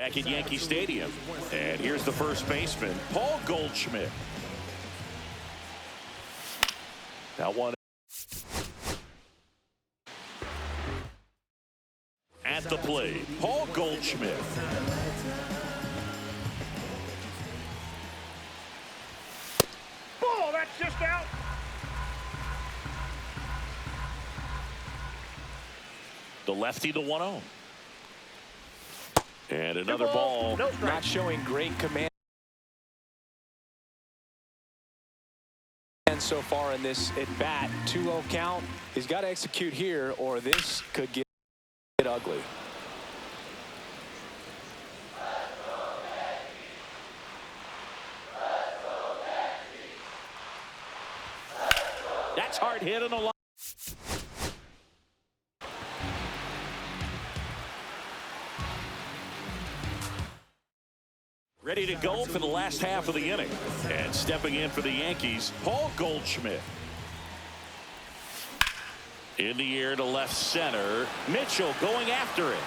back at Yankee Stadium. And here's the first baseman, Paul Goldschmidt. That one at the plate, Paul Goldschmidt. Ball, that's just out. The lefty, the 1-0. And another ball. No, not showing great command so far in this at bat. 2-0 count. He's got to execute here, or this could get ugly. That's hard hit in the line. Ready to go for the last half of the inning. And stepping in for the Yankees, Paul Goldschmidt. In the air to left center. Mitchell going after it.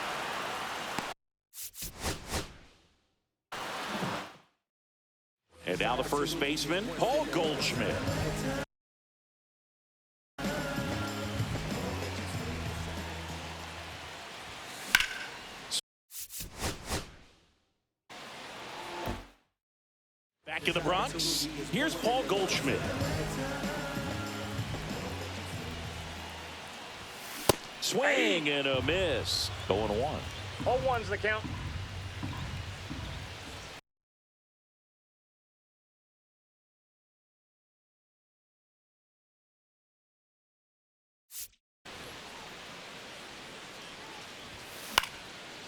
And now the first baseman, Paul Goldschmidt. Back in the Bronx, here's Paul Goldschmidt. Swing and a miss. 0-1. 0-1's the count.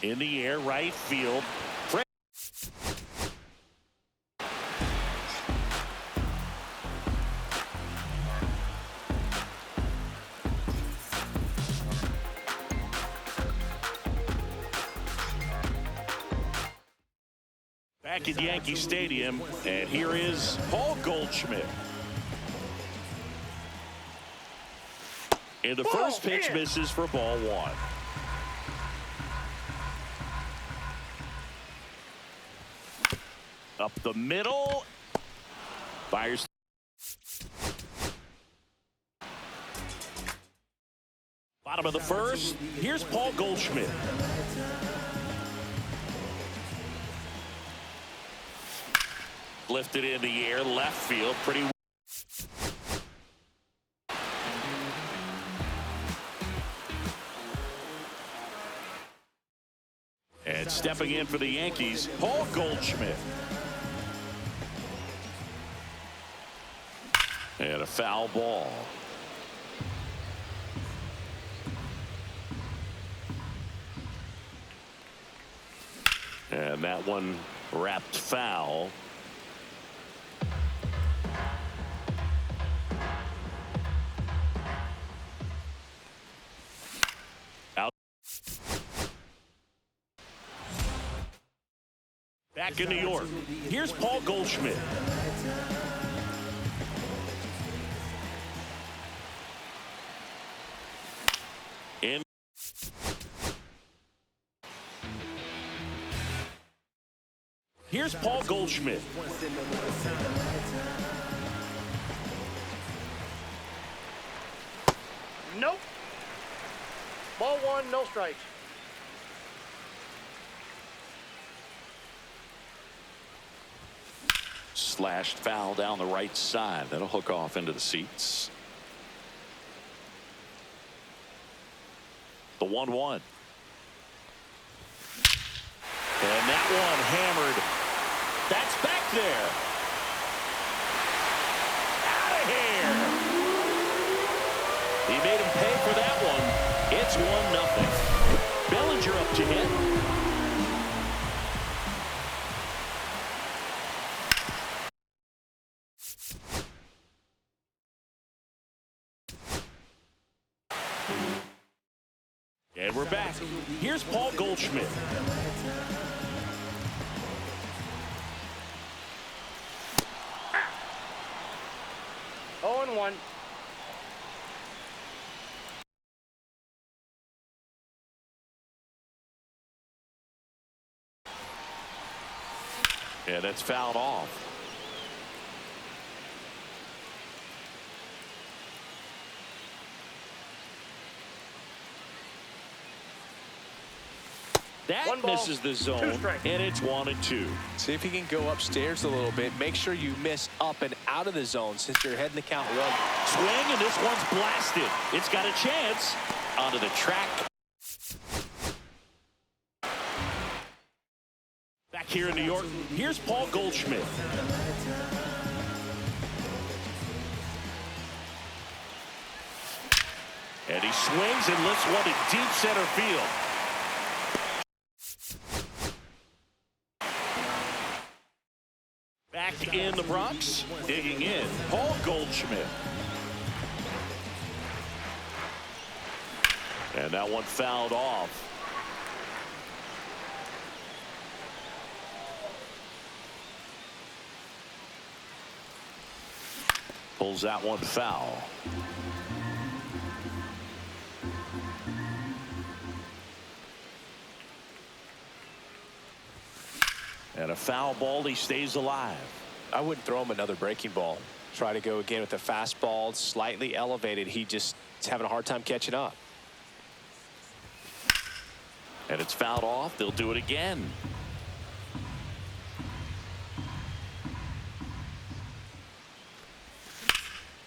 In the air, right field. Back at Yankee Stadium, and here is Paul Goldschmidt. And the first pitch misses for ball 1. Up the middle. Fires. Bottom of the first. Here's Paul Goldschmidt. Lifted in the air, left field, pretty. And stepping in for the Yankees, Paul Goldschmidt. And a foul ball. And that one wrapped foul. Back in New York, here's Paul Goldschmidt. In. Here's Paul Goldschmidt. Nope. Ball 1, no strikes. Slashed foul down the right side. That'll hook off into the seats. The 1-1. And that one hammered. That's back there. Out of here. He made him pay for that one. It's 1-0. Bellinger up to hit. And we're back. Here's Paul Goldschmidt. Oh, 0-1. And that's fouled off. That misses the zone, and it's 1-2. See if you can go upstairs a little bit. Make sure you miss up and out of the zone since you're heading to count one. Swing, and this one's blasted. It's got a chance. Onto the track. Back here in New York, here's Paul Goldschmidt. And he swings and lifts one to deep center field. Back in the Bronx, digging in, Paul Goldschmidt. And that one fouled off. Pulls that one foul. And a foul ball, he stays alive. I wouldn't throw him another breaking ball. Try to go again with the fastball, slightly elevated. He just is having a hard time catching up. And it's fouled off. They'll do it again.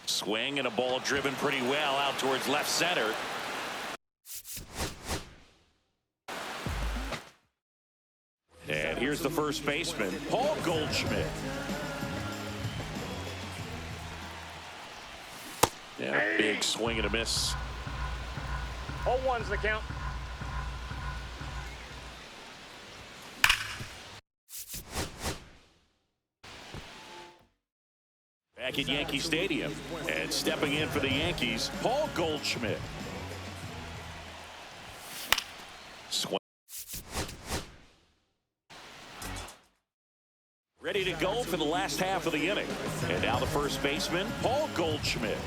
Swing and a ball driven pretty well out towards left center. And here's the first baseman, Paul Goldschmidt. Yeah, big swing and a miss. 0-1's the count. Back at Yankee Stadium, and stepping in for the Yankees, Paul Goldschmidt. Swing. Ready to go for the last half of the inning. And now the first baseman, Paul Goldschmidt.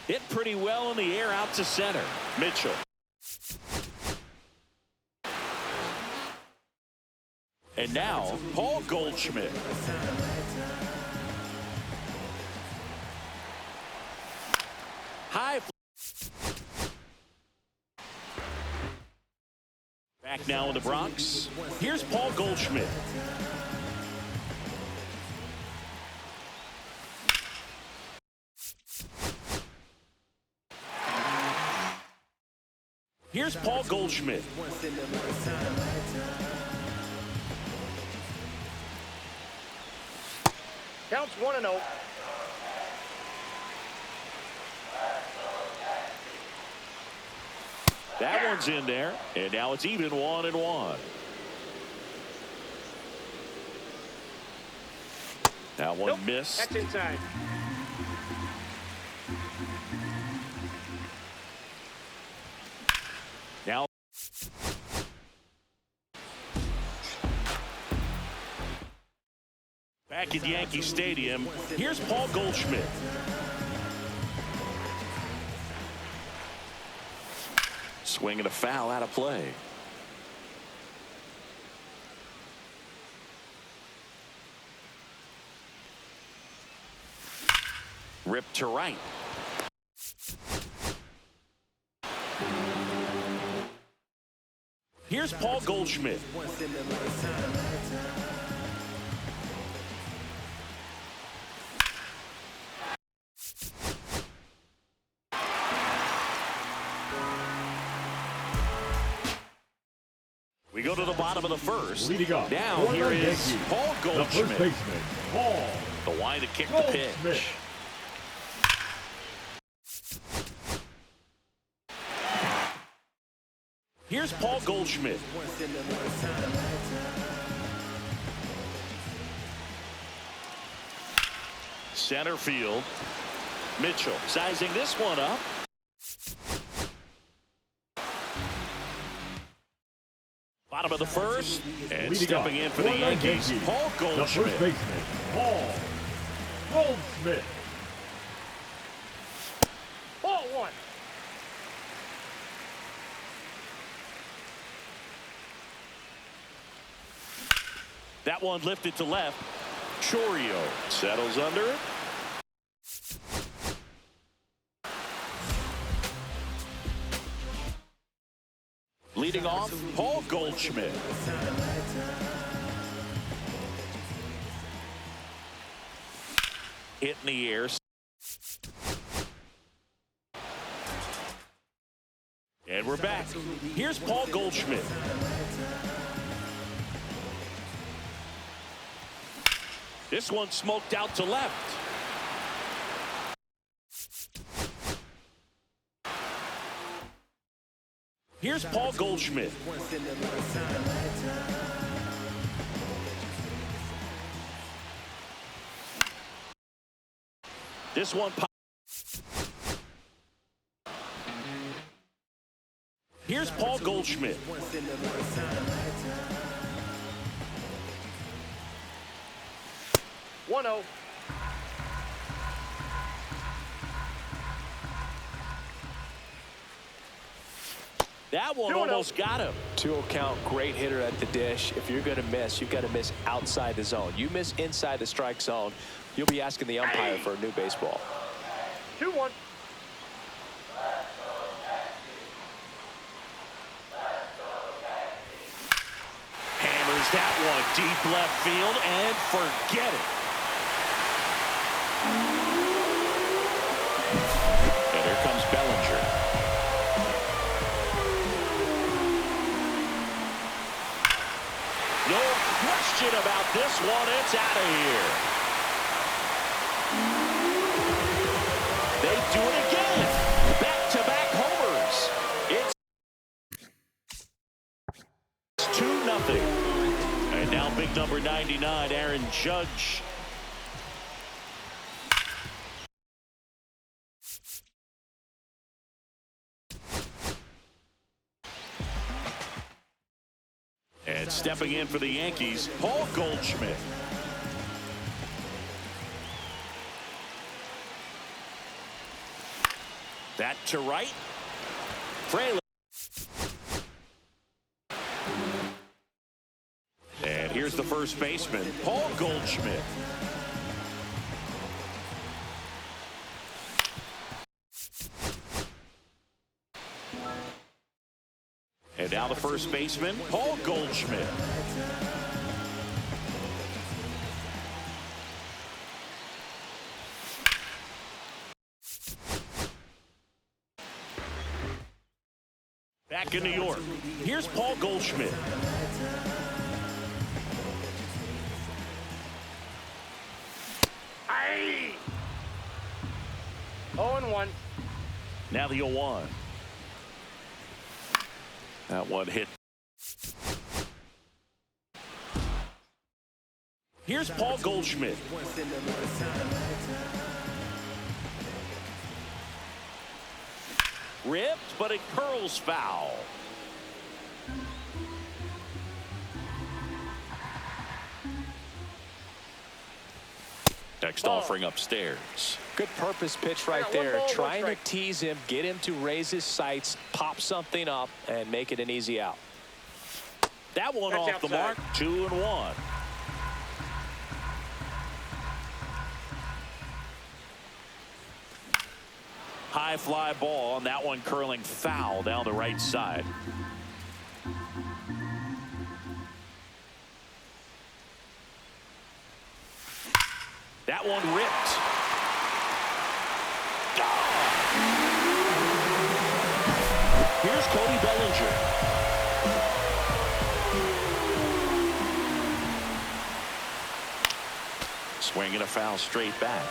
Hit pretty well in the air out to center. Mitchell. And now, Paul Goldschmidt. High. Back now in the Bronx. Here's Paul Goldschmidt. Here's Paul Goldschmidt. Counts 1-0. That one's in there, and now it's even 1-1. That one missed. That's inside. Now back at Yankee Stadium, here's Paul Goldschmidt. Swing and a foul out of play. Ripped to right. Here's Paul Goldschmidt. We go to the bottom of the first. Now here is Paul Goldschmidt. The first baseman, Paul. The line to kick the pitch. Here's Paul Goldschmidt. Center field. Mitchell sizing this one up. Bottom of the first, and stepping in for the Yankees, Paul Goldschmidt. The first baseman, Paul Goldschmidt. Ball one. That one lifted to left. Chorio settles under it. Leading off, Paul Goldschmidt. Hit in the air. And we're back. Here's Paul Goldschmidt. This one smoked out to left. Here's Paul Goldschmidt. This one. Here's Paul Goldschmidt. One 0. That one almost got him. 2-0 count, great hitter at the dish. If you're going to miss, you've got to miss outside the zone. You miss inside the strike zone, you'll be asking the umpire for a new baseball. 2-1. Hammers that one deep left field and forget it. And here comes Bellinger. No question about this one. It's out of here. They do it again. Back-to-back homers. It's 2-0. And now big number 99, Aaron Judge. And stepping in for the Yankees, Paul Goldschmidt. That to right. Fraley. And here's the first baseman, Paul Goldschmidt. And now the first baseman, Paul Goldschmidt. Back in New York, here's Paul Goldschmidt. Aye. 0-1. Now the 0-1. That one hit. Here's Paul Goldschmidt. Ripped, but it curls foul. Next offering upstairs. Good purpose pitch right there. Trying to tease him, get him to raise his sights, pop something up, and make it an easy out. That one off the mark. 2-1. High fly ball, and that one curling foul down the right side. That one ripped. Gone. Here's Cody Bellinger. Swinging a foul straight back.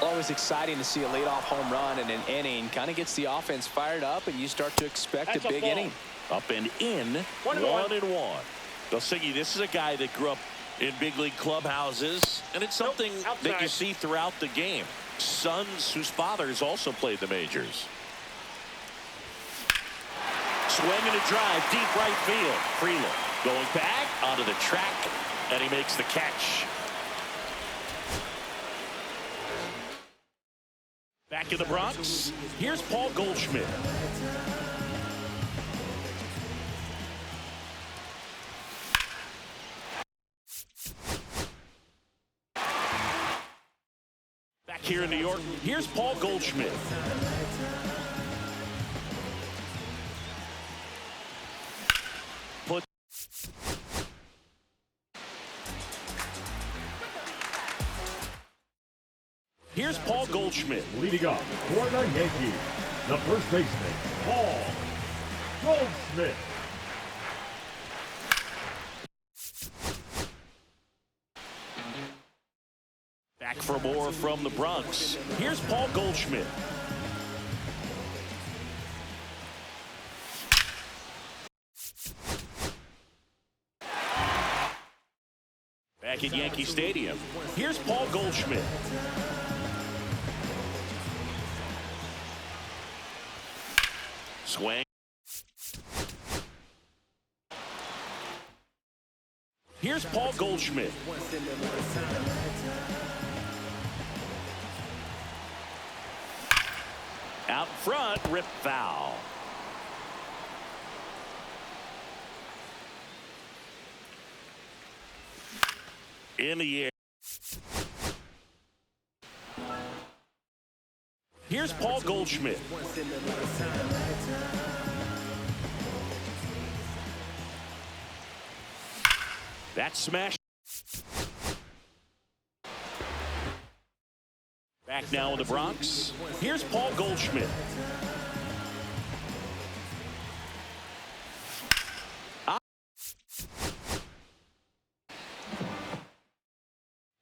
Always exciting to see a leadoff home run in an inning. Kind of gets the offense fired up, and you start to expect a big inning. Up and in. 1-1. They'll say this is a guy that grew up in big league clubhouses, and it's something that you see throughout the game. Sons whose fathers also played the majors. Swing and a drive, deep right field. Freeland going back onto the track, and he makes the catch. Back in the Bronx, here's Paul Goldschmidt. here in New York, here's Paul Goldschmidt. Here's Paul Goldschmidt. Leading up for the Yankees, the first baseman, Paul Goldschmidt. Back for more from the Bronx. Here's Paul Goldschmidt. Back at Yankee Stadium. Here's Paul Goldschmidt. Swing. Here's Paul Goldschmidt. Out front, rip foul. In the air. Here's Paul Goldschmidt. That smash. Back now in the Bronx. Here's Paul Goldschmidt.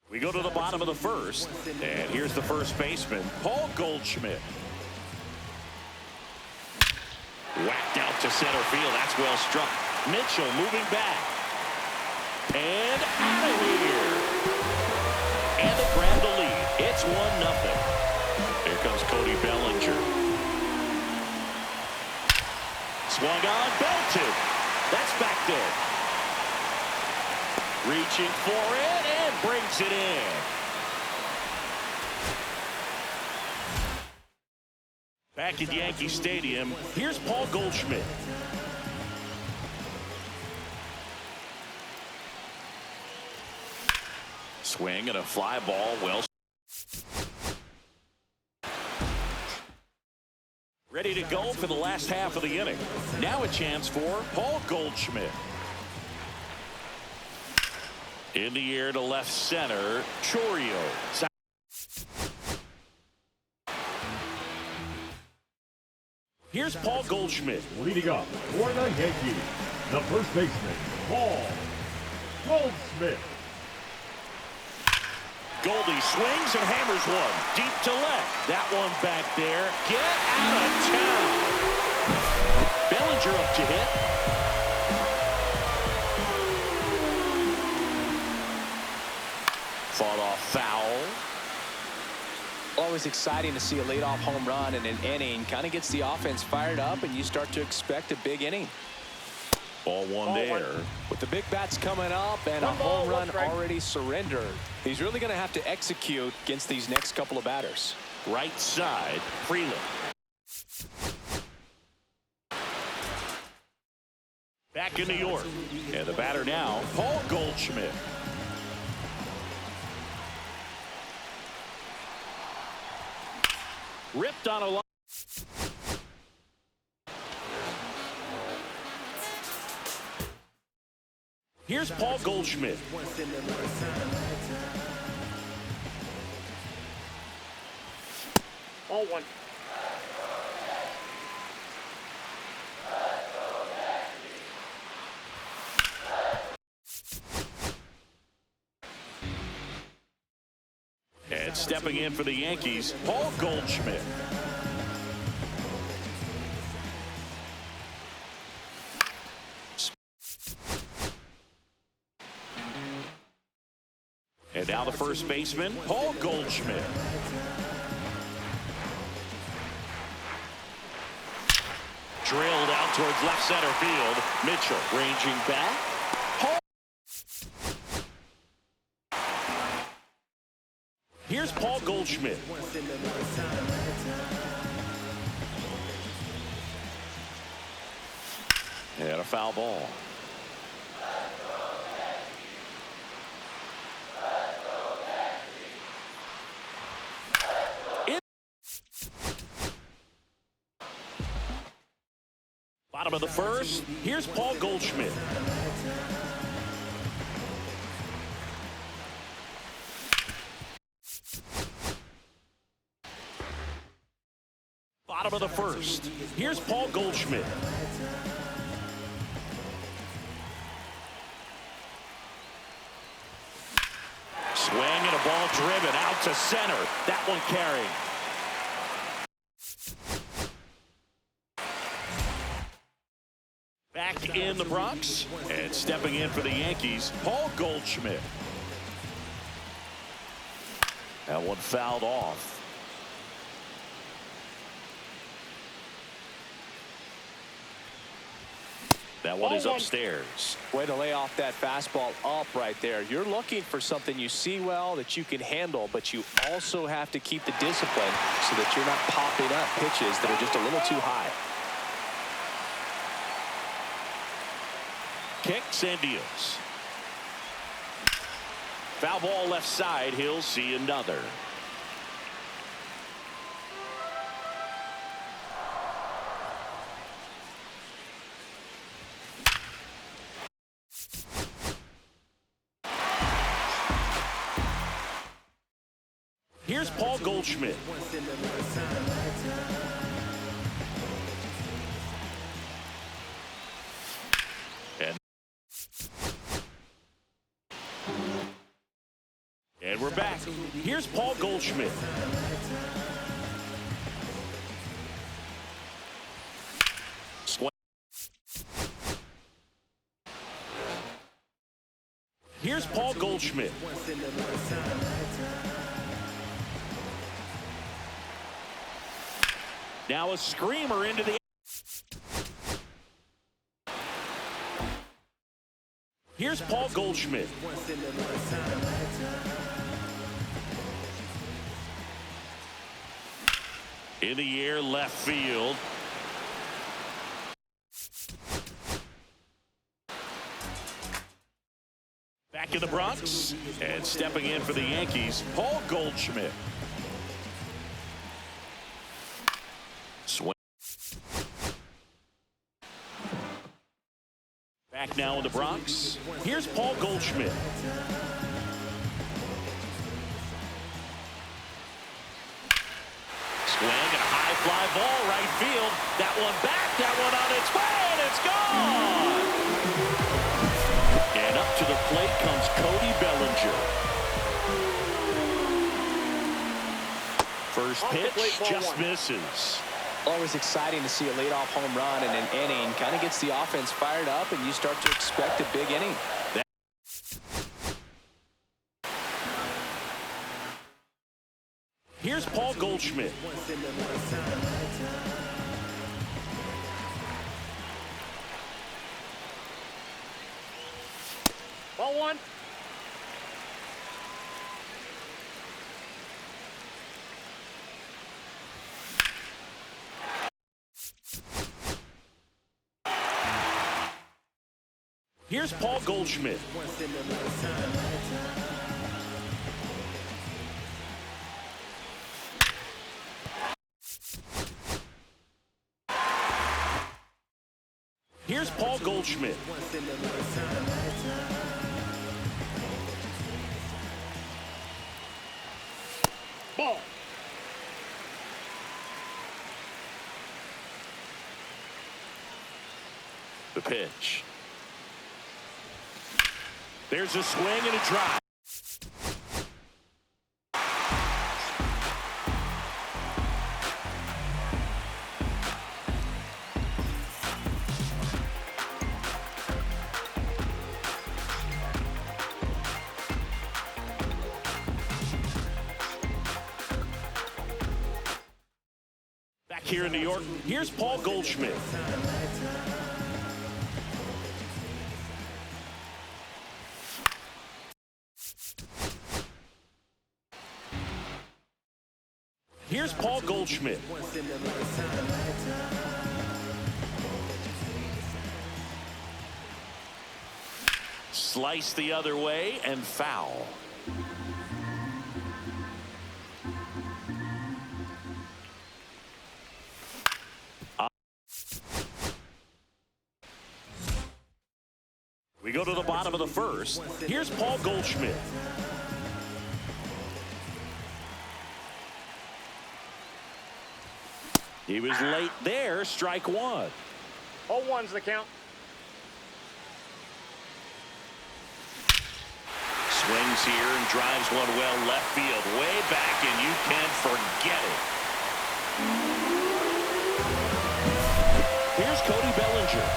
We go to the bottom of the first, and here's the first baseman, Paul Goldschmidt. Whacked out to center field. That's well struck. Mitchell moving back. And out of here. And they grab the lead. It's 1-0. Here comes Cody Bellinger. Swung on, belted. That's back there. Reaching for it and brings it in. Back at Yankee Stadium, here's Paul Goldschmidt. Swing and a fly ball, well. Ready to go for the last half of the inning. Now a chance for Paul Goldschmidt. In the air to left center, Chorio. Here's Paul Goldschmidt. Leading up for the Yankees, the first baseman, Paul Goldschmidt. Goldie swings and hammers one. Deep to left. That one back there. Get out of town. Bellinger up to hit. Fought off foul. Always exciting to see a leadoff home run in an inning. Kind of gets the offense fired up, and you start to expect a big inning. Ball one there. With the big bats coming up and a home run already surrendered, he's really going to have to execute against these next couple of batters. Right side, Freeland. Back in New York. And the batter now, Paul Goldschmidt. Ripped on a line. Here's Paul Goldschmidt. Ball one. And stepping in for the Yankees, Paul Goldschmidt. And now the first baseman, Paul Goldschmidt. Drilled out towards left center field. Mitchell ranging back. Here's Paul Goldschmidt. And a foul ball. Bottom of the first, here's Paul Goldschmidt. Bottom of the first, here's Paul Goldschmidt. Swing and a ball driven out to center. That one carrying. Back in the Bronx and stepping in for the Yankees, Paul Goldschmidt. That one fouled off. That one is upstairs. Way to lay off that fastball up right there. You're looking for something you see well that you can handle, but you also have to keep the discipline so that you're not popping up pitches that are just a little too high. Kicks and deals. Foul ball left side. He'll see another. Here's Paul Goldschmidt. And we're back. Here's Paul Goldschmidt. Swing. Here's Paul Goldschmidt. Now a screamer into the. Here's Paul Goldschmidt. In the air, left field. Back in the Bronx and stepping in for the Yankees, Paul Goldschmidt. Swing. Back now in the Bronx. Here's Paul Goldschmidt. Swing and a high fly ball right field. That one back, that one on its way, and it's gone. And up to the plate comes Cody Bellinger. First pitch just misses. Always exciting to see a leadoff home run in an inning. Kind of gets the offense fired up, and you start to expect a big inning. Here's Paul Goldschmidt. Ball one. Here's Paul Goldschmidt. Here's Paul Goldschmidt. Ball. The pitch. There's a swing and a drive. Back here in New York, here's Paul Goldschmidt. Here's Paul Goldschmidt. Slice the other way and foul. We go to the bottom of the first. Here's Paul Goldschmidt. He was late there. Strike one. 0-1's the count. Swings here and drives one well left field. Way back, and you can forget it. Here's Cody Bellinger.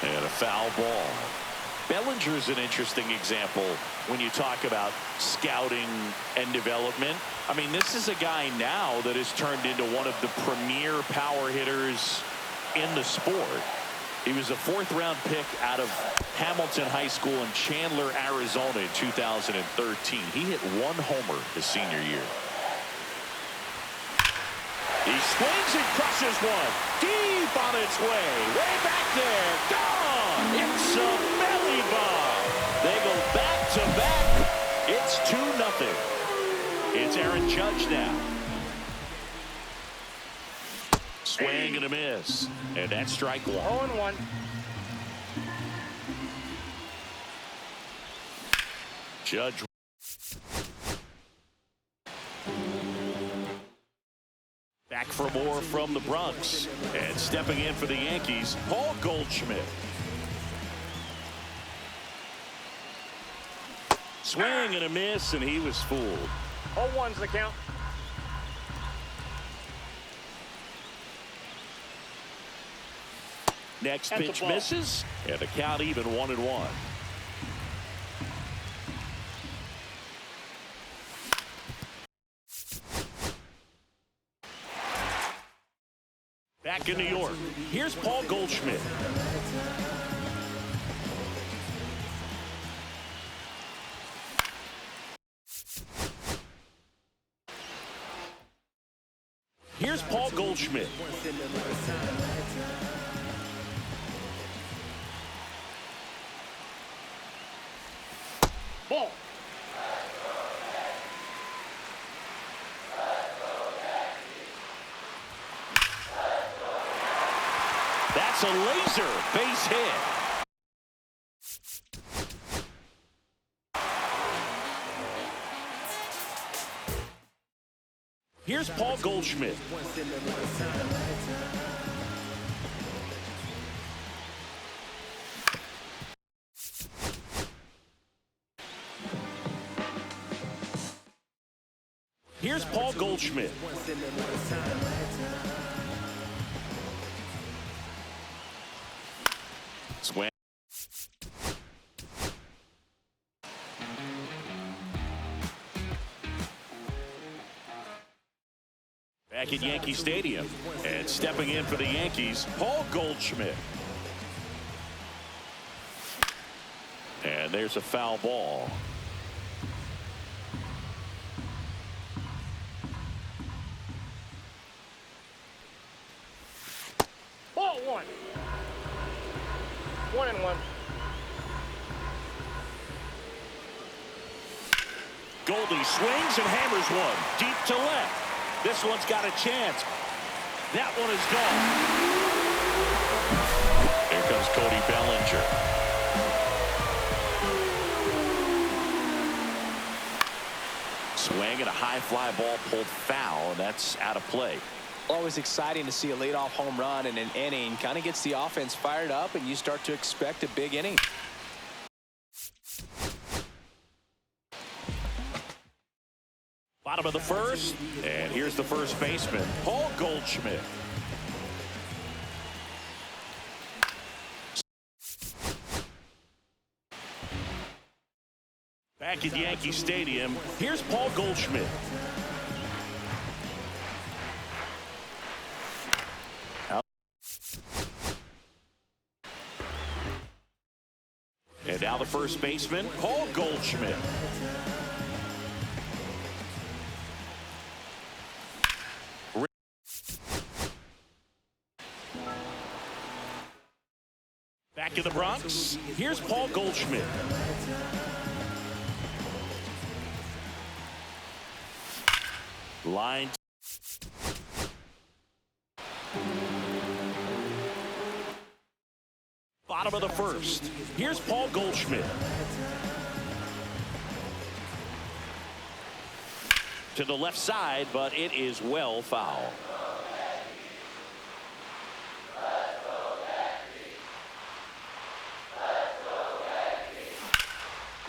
And a foul ball. Bellinger's an interesting example when you talk about scouting and development. I mean, this is a guy now that has turned into one of the premier power hitters in the sport. He was a fourth-round pick out of Hamilton High School in Chandler, Arizona in 2013. He hit one homer his senior year. He swings and crushes one. Deep on its way. Way back there. Gone. It's a belly bomb. They go back to back. It's 2-0. It's Aaron Judge now. Swing and a miss. And that's strike one. 0-1. Judge. Back for more from the Bronx. And stepping in for the Yankees, Paul Goldschmidt. Swing and a miss, and he was fooled. 0-1's the count. Next That's pitch a ball. misses, and the count even 1-1. Back in New York, here's Paul Goldschmidt. Here's Paul Goldschmidt. Ball. That's a laser base hit. Here's Paul Goldschmidt. Here's Paul Goldschmidt. Swing. Back at Yankee Stadium, and stepping in for the Yankees, Paul Goldschmidt. And there's a foul ball. Ball 1. 1-1. Goldie swings and hammers one deep to left. This one's got a chance. That one is gone. Here comes Cody Bellinger. Swing and a high fly ball pulled foul, and that's out of play. Always exciting to see a leadoff home run in an inning. Kind of gets the offense fired up, and you start to expect a big inning. Bottom of the first, and here's the first baseman, Paul Goldschmidt. Back at Yankee Stadium, here's Paul Goldschmidt. And now the first baseman, Paul Goldschmidt. Back in the Bronx, here's Paul Goldschmidt. Line. bottom of the first. Here's Paul Goldschmidt. To the left side, but it is well foul.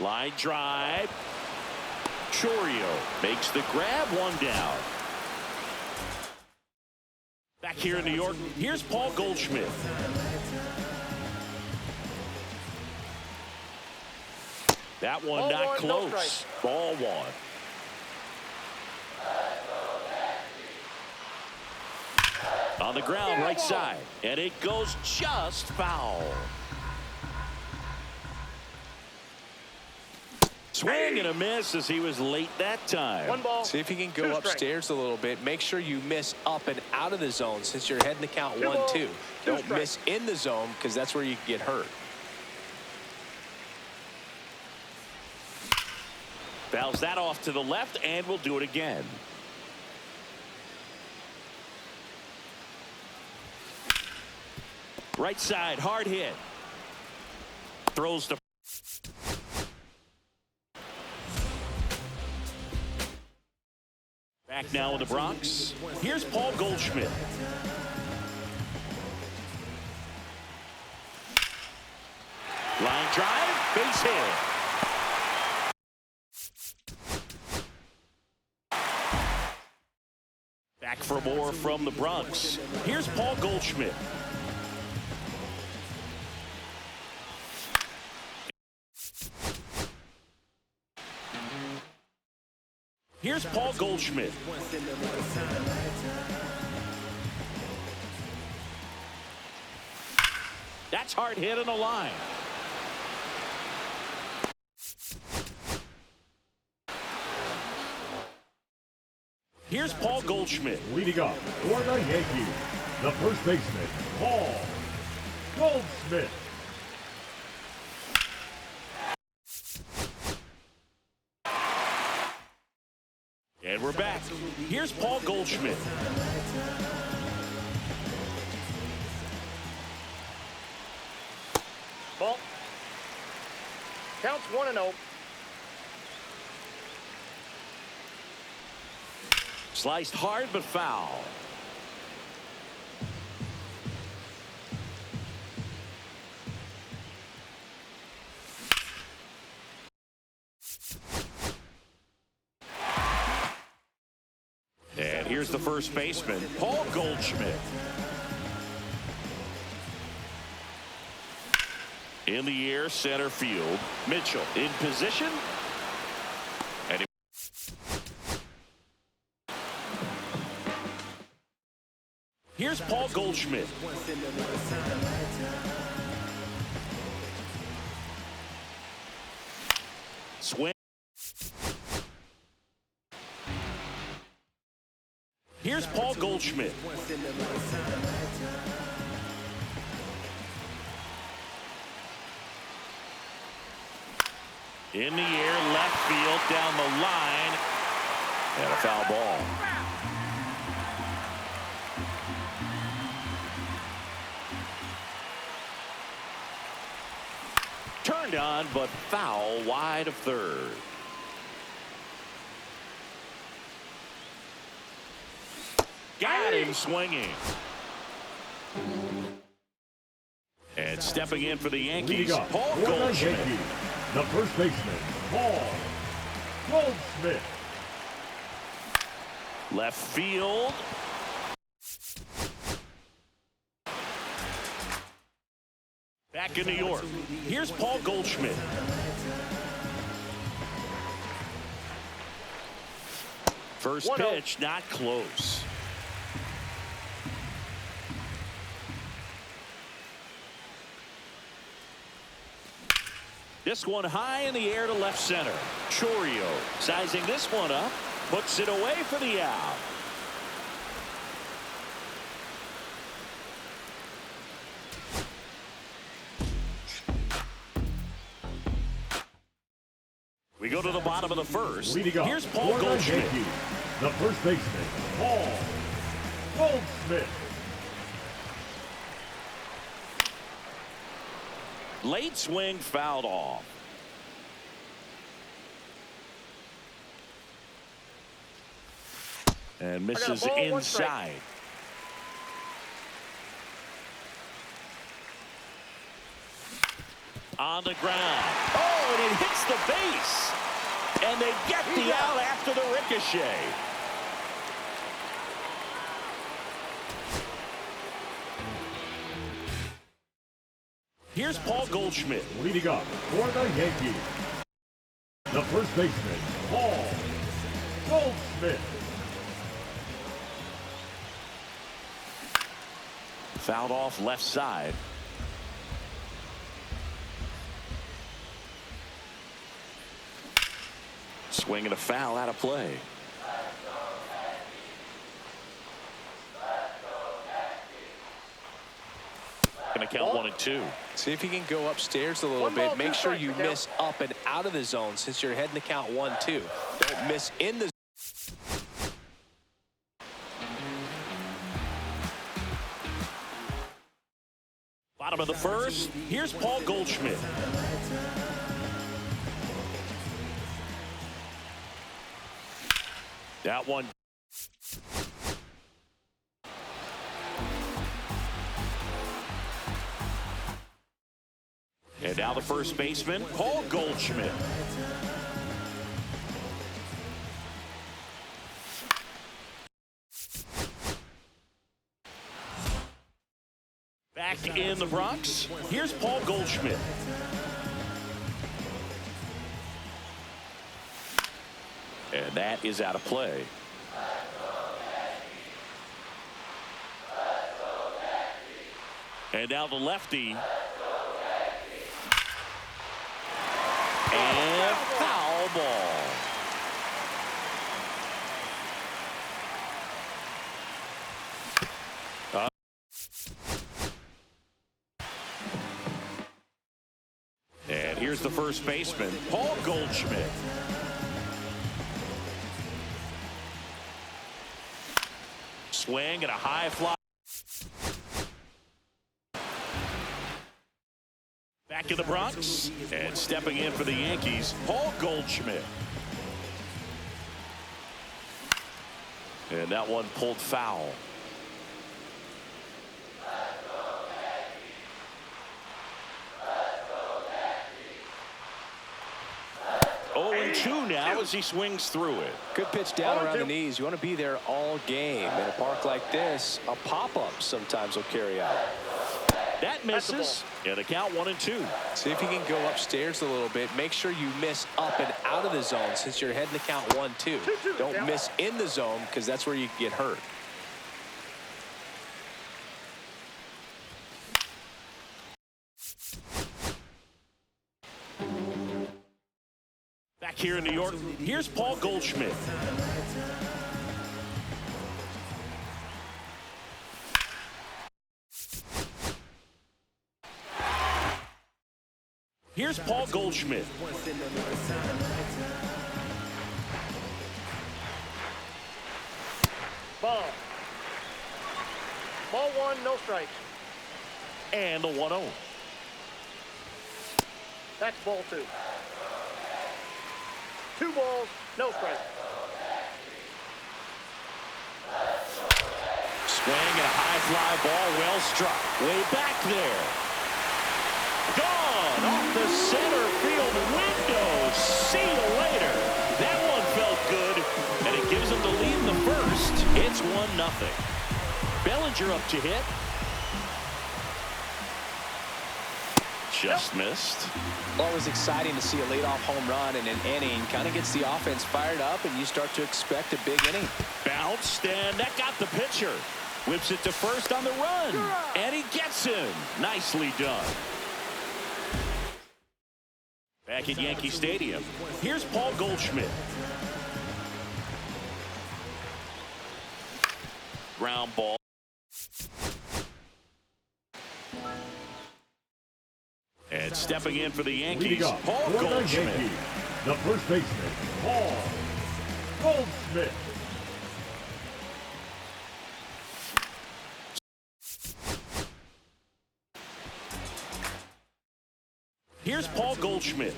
Line drive. Chorio makes the grab, one down. Back here in New York, here's Paul Goldschmidt. That one not close. Ball one. On the ground, right side. And it goes just foul. Swing and a miss as he was late that time. One ball. See if you can go upstairs a little bit. Make sure you miss up and out of the zone since you're heading to count 1-2. Don't miss in the zone because that's where you can get hurt. Fouls that off to the left, and we'll do it again. Right side, hard hit. Throws to back now in the Bronx. Here's Paul Goldschmidt. Line drive, base hit. Back for more from the Bronx. Here's Paul Goldschmidt. Here's Paul Goldschmidt. That's hard hit on the line. Here's Paul Goldschmidt. Leading up for the Yankees, the first baseman, Paul Goldschmidt. And we're back. Here's Paul Goldschmidt. Ball. Counts 1-0. Sliced hard but foul. And here's the first baseman, Paul Goldschmidt. In the air, center field. Mitchell in position. And here's Paul Goldschmidt. Swing. Here's Paul Goldschmidt. In the air, left field, down the line, and a foul ball. Turned on, but foul wide of third. Got him swinging. And stepping in for the Yankees, Paul Goldschmidt. The first baseman, Paul Goldschmidt. Left field. Back in New York. Here's Paul Goldschmidt. First pitch, not close. This one high in the air to left center. Chorio sizing this one up, puts it away for the out. We go to the bottom of the first. Here's Paul Goldschmidt. The first baseman, Paul Goldschmidt. Late swing fouled off. And misses inside. On the ground. Oh, and it hits the base. And they get the out after the ricochet. Here's Paul Goldschmidt. Leading up for the Yankees, the first baseman, Paul Goldschmidt. Fouled off left side. Swinging a foul out of play. Going to count 1-2. See if you can go upstairs a little bit. Make sure you miss up and out of the zone since you're heading to count 1-2. Don't miss in the bottom of the first. Here's Paul Goldschmidt. That one. And now the first baseman, Paul Goldschmidt. Back in the Bronx, here's Paul Goldschmidt. And that is out of play. And now the lefty. And foul ball. And here's the first baseman, Paul Goldschmidt. Swing and a high fly. Back in the Bronx and stepping in for the Yankees, Paul Goldschmidt. And that one pulled foul. Oh, and 2 now as he swings through it. good pitch down around the knees. You want to be there all game. In a park like this, a pop-up sometimes will carry out. That misses. And a count 1-2. See if you can go upstairs a little bit. Make sure you miss up and out of the zone since you're heading to count 1-2. Don't miss in the zone because that's where you get hurt. Back here in New York, here's Paul Goldschmidt. Here's Paul Goldschmidt. Ball. Ball 1, no strikes. And a 1-0. That's ball 2. 2 balls, no strikes. Swing and a high fly ball, well struck. Way back there. Gone off the center field window. See you later. That one felt good, and it gives them the lead in the first. It's 1-0. Bellinger up to hit. Just missed. Always exciting to see a leadoff home run in an inning. Kind of gets the offense fired up, and you start to expect a big inning. Bounced, and that got the pitcher. Whips it to first on the run, and he gets him. Nicely done. Back at Yankee Stadium, here's Paul Goldschmidt. Ground ball. And stepping in for the Yankees, Paul Goldschmidt. The first baseman, Paul Goldschmidt. Here's Paul Goldschmidt.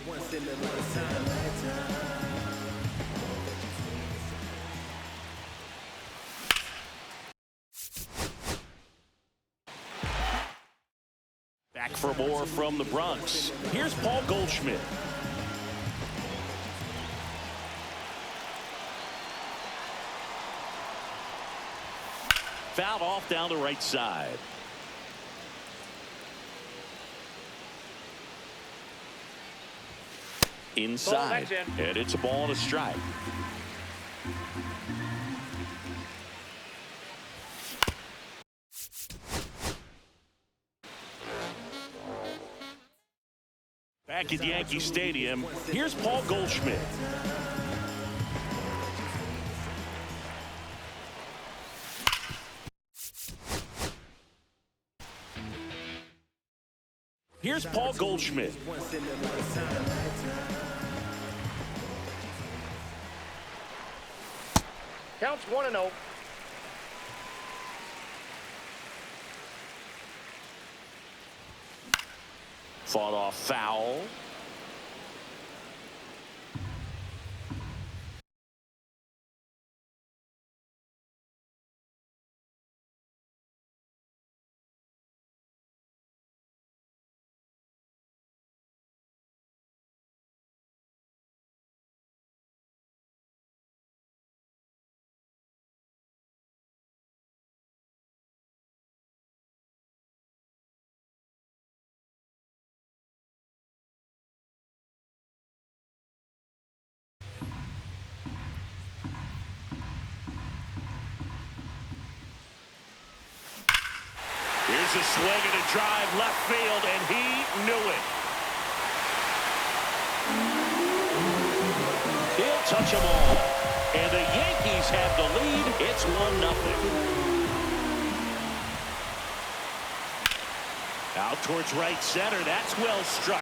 Back for more from the Bronx. Here's Paul Goldschmidt. Fouled off down the right side. Inside. And it's a ball and a strike. Back at Yankee Stadium, here's Paul Goldschmidt. Here's Paul Goldschmidt. Counts 1-0. Fought off foul. Here's a swing and a drive left field, and he knew it. He'll touch them all. And the Yankees have the lead. It's 1-0. Out towards right center. That's well struck.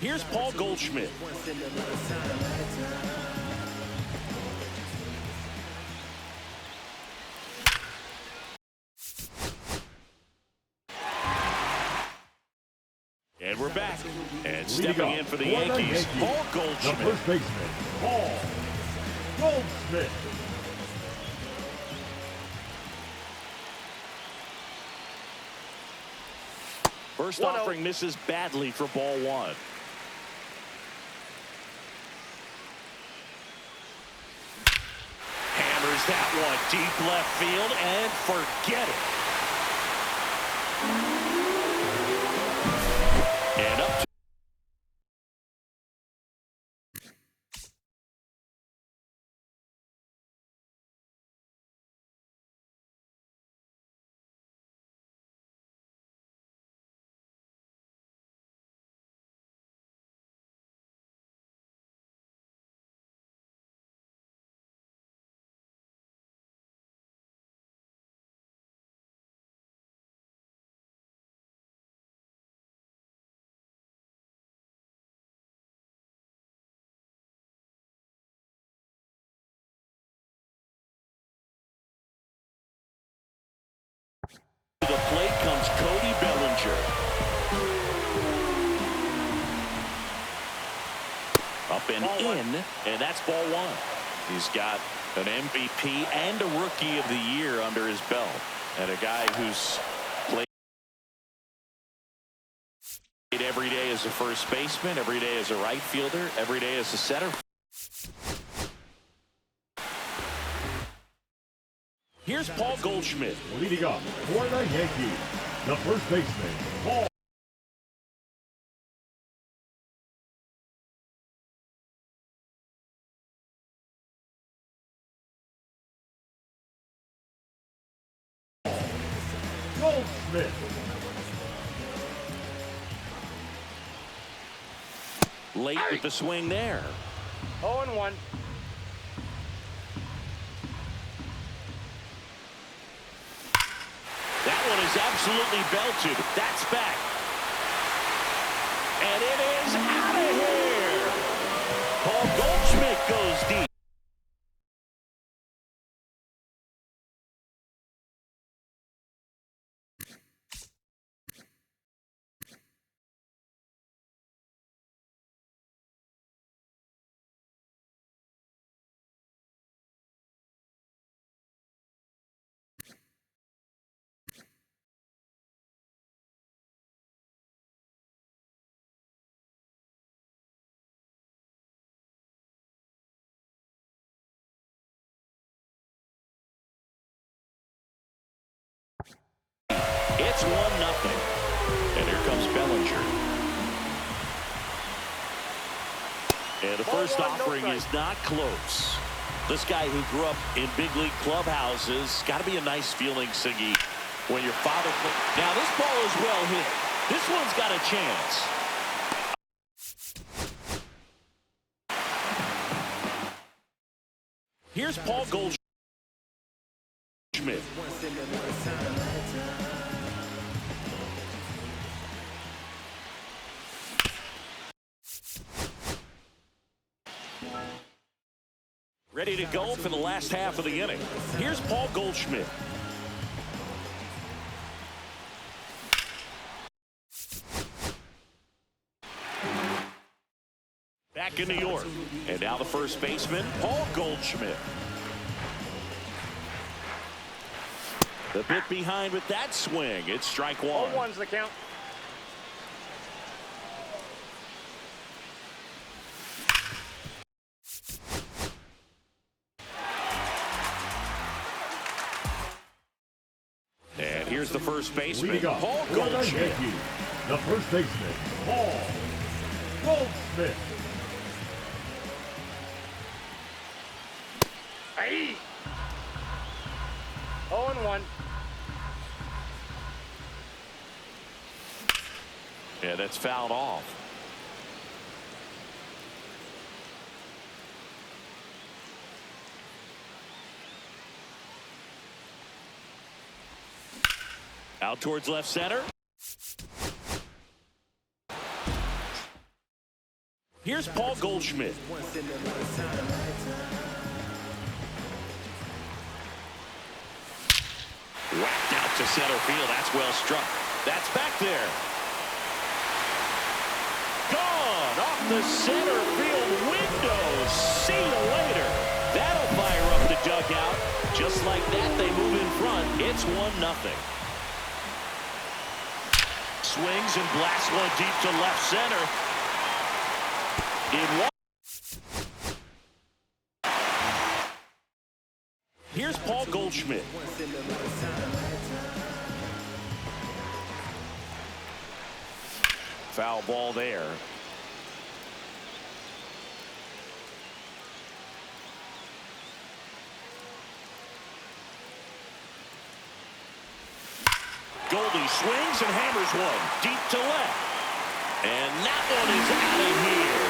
Here's Paul Goldschmidt. And we're back. And stepping in for the Yankees, Paul Goldschmidt. The first baseman, Paul Goldschmidt. First offering misses badly for ball one. Hammers that one deep left field and forget it. And up to the plate comes Cody Bellinger. Up and in, and that's ball one. He's got an MVP and a Rookie of the Year under his belt, and a guy who's played every day as a first baseman, every day as a right fielder, every day as a center. Here's Paul Goldschmidt. Leading up for the Yankees, the first baseman, Paul Goldschmidt. Late with the swing there. 0-1. That one is absolutely belted. That's back. And it is out of here. It's 1-0. And here comes Bellinger. And the first offering is not close. This guy who grew up in big league clubhouses, got to be a nice feeling, Siggy, when your father played. Now this ball is well hit. This one's got a chance. Here's Paul Goldschmidt. Ready to go for the last half of the inning. Here's Paul Goldschmidt. Back in New York. And now the first baseman, Paul Goldschmidt. The bit behind with that swing. It's strike one. 0-1's the count. And here's the first baseman, Leading off Paul for the Goldschmidt. Yankees, the first baseman, Paul Goldschmidt. Aye. 0-1. Yeah, that's fouled off. Out towards left center. Here's Paul Goldschmidt. Whacked out to center field. That's well struck. That's back there. Gone off the center field window. See you later. That'll fire up the dugout. Just like that, they move in front. It's 1-0. Swings and blasts one deep to left center. In one. Here's Paul Goldschmidt. Foul ball there. Goldie swings and hammers one deep to left. And that one is out of here.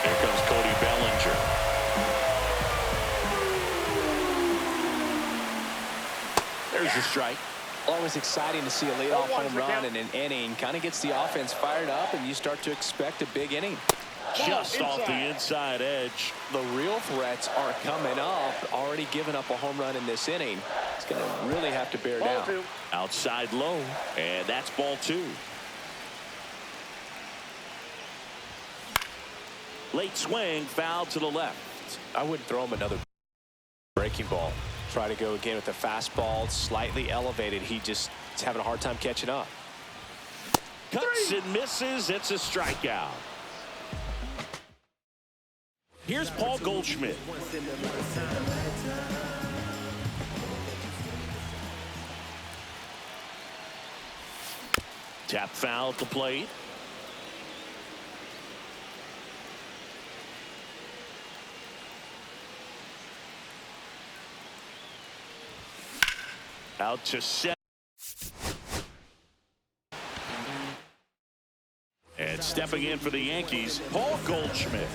Here comes Cody Bellinger. There's the strike. Always exciting to see a leadoff home run in an inning. Kind of gets the offense fired up, and you start to expect a big inning. Just off the inside edge. The real threats are coming up. Already given up a home run in this inning. He's going to really have to bear down. Ball 2. Outside low, and that's ball 2. Late swing, foul to the left. I wouldn't throw him another breaking ball. Try to go again with the fastball, slightly elevated. He just is having a hard time catching up. Cuts and misses. It's a strikeout. Here's Paul Goldschmidt. Tap foul at the plate. Out to center. And stepping in for the Yankees, Paul Goldschmidt.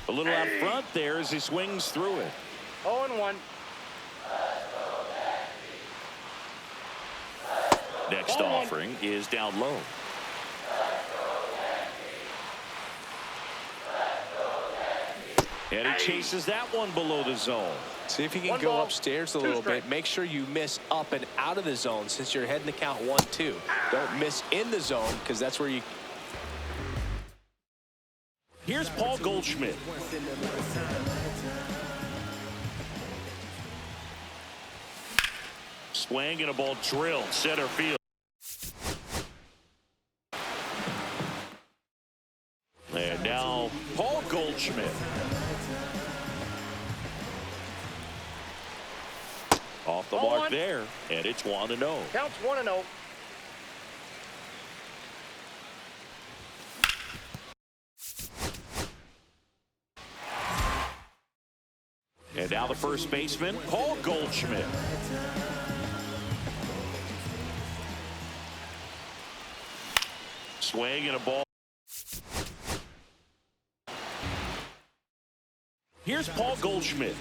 A little out front there as he swings through it. 0-1. Next offering is down low. And he chases that one below the zone. See if you can go upstairs a little bit. Make sure you miss up and out of the zone since you're heading the count 1-2. Don't miss in the zone because that's where you. Here's Paul Goldschmidt. Swing and a ball drilled center field. And now Paul Goldschmidt. the mark there, and it's 1-0. Counts 1-0. And now the first baseman, Paul Goldschmidt. Swing and a ball. Here's Paul Goldschmidt.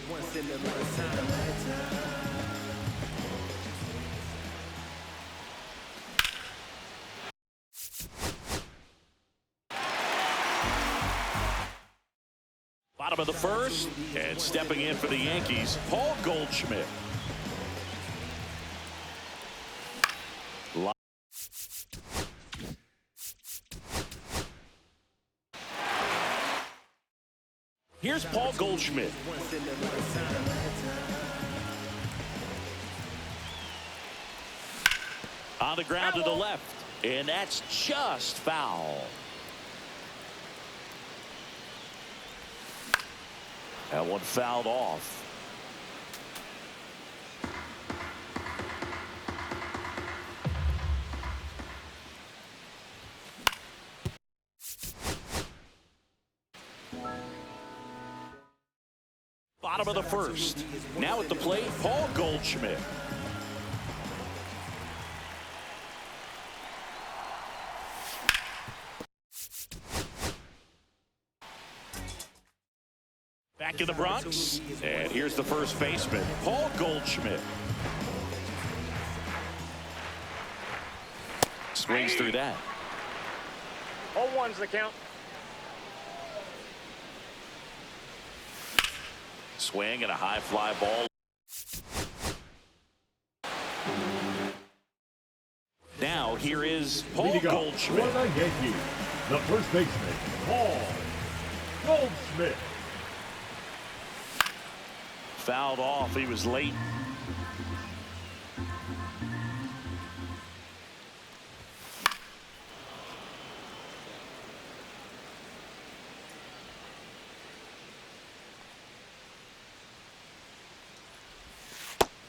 Bottom of the first, and stepping in for the Yankees, Paul Goldschmidt. Here's Paul Goldschmidt. On the ground to the left, and that's just foul. That one fouled off. Bottom of the first. Now at the plate, Paul Goldschmidt. Back in the Bronx, and here's the first baseman, Paul Goldschmidt. Swings through that. 0-1's the count. Swing and a high fly ball. Now here is Paul Goldschmidt. For the Yankees, the first baseman, Paul Goldschmidt. Fouled off. He was late.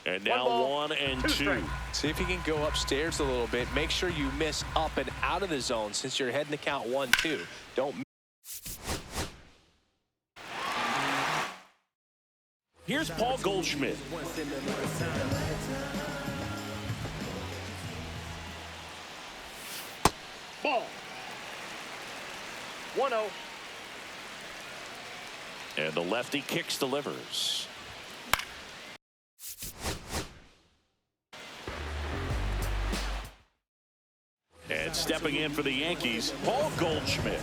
And now 1-2. See if you can go upstairs a little bit. Make sure you miss up and out of the zone since you're heading to count 1-2. Don't. Here's Paul Goldschmidt. Ball. 1-0. And the lefty kicks, delivers. And stepping in for the Yankees, Paul Goldschmidt.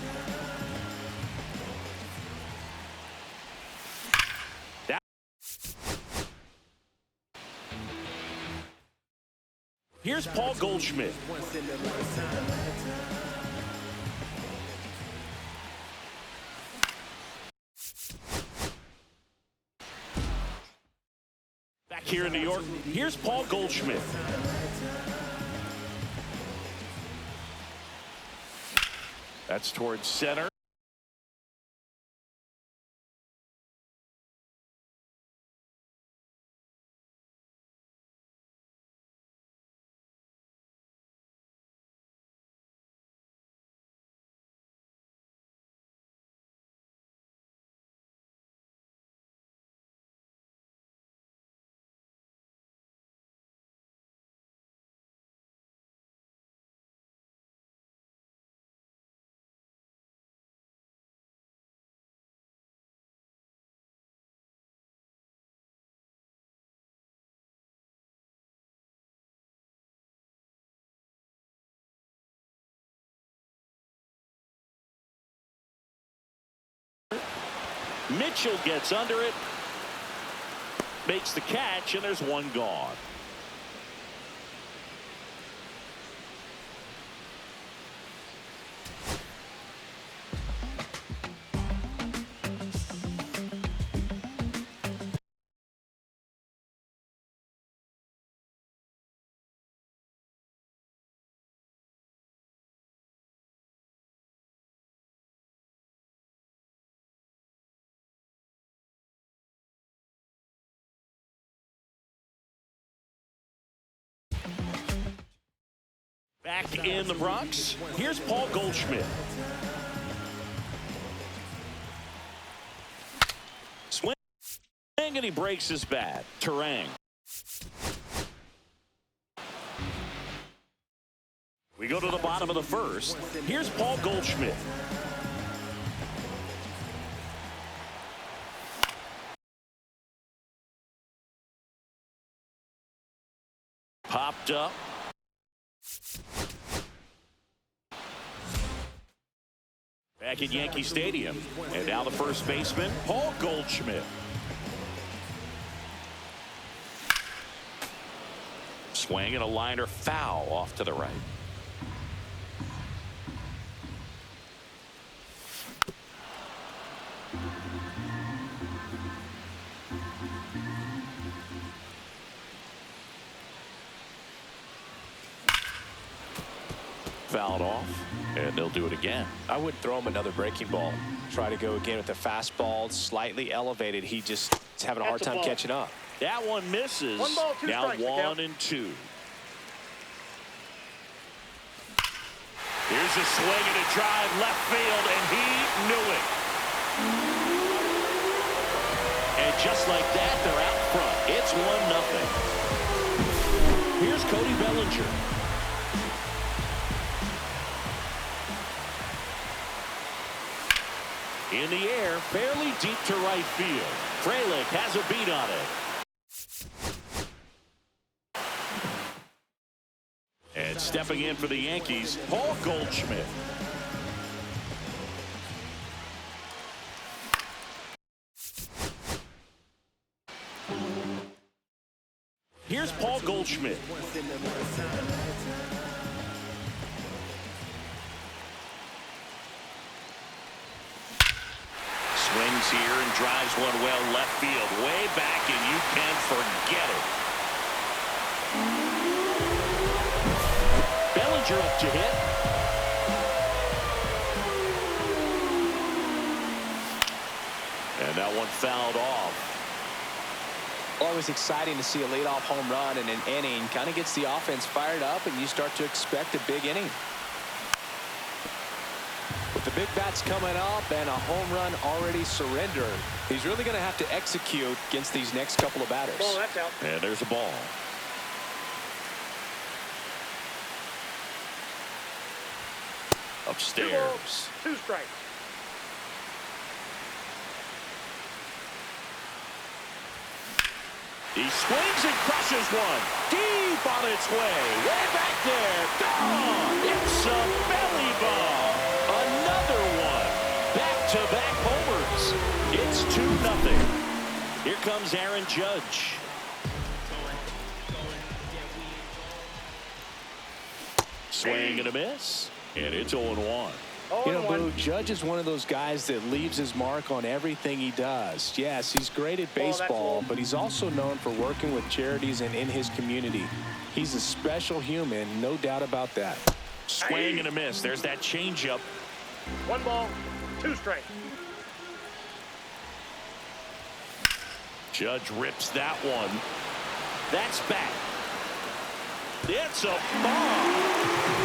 Here's Paul Goldschmidt. Back here in New York, here's Paul Goldschmidt. That's towards center. Mitchell gets under it, makes the catch, and there's one gone. Back in the Bronx, here's Paul Goldschmidt. Swing, and he breaks his bat. Terang. We go to the bottom of the first. Here's Paul Goldschmidt. Popped up. Back at Yankee Stadium. And now the first baseman, Paul Goldschmidt. Swing and a liner foul off to the right. Fouled off, and they'll do it again. I would throw him another breaking ball. Try to go again with the fastball, slightly elevated. He just is having a hard time catching up. That one misses. 1 ball, 2 now strikes, 1-2. Here's a swing and a drive left field, and he knew it. And just like that, they're out front. It's 1-0. Here's Cody Bellinger. In the air, fairly deep to right field. Frelick has a beat on it. And stepping in for the Yankees, Paul Goldschmidt. Here's Paul Goldschmidt. Swings here and drives one well left field, way back, and you can forget it. Bellinger up to hit. And that one fouled off. Always exciting to see a leadoff home run in an inning. Kind of gets the offense fired up, and you start to expect a big inning. With the big bats coming up and a home run already surrendered, he's really going to have to execute against these next couple of batters. Ball, that's out. And there's a ball. Upstairs. 2 balls, 2 strikes. He swings and crushes one. Deep on its way. Way back there. Gone. It's a belly ball. Another one. Back-to-back homers. It's 2-0. Here comes Aaron Judge. Swing and a miss. And it's 0-1. You know, Boo, Judge is one of those guys that leaves his mark on everything he does. Yes, he's great at baseball, but he's also known for working with charities and in his community. He's a special human, no doubt about that. Swing and a miss. There's that changeup. 1 ball, 2 strikes. Judge rips that one. That's back. It's a ball.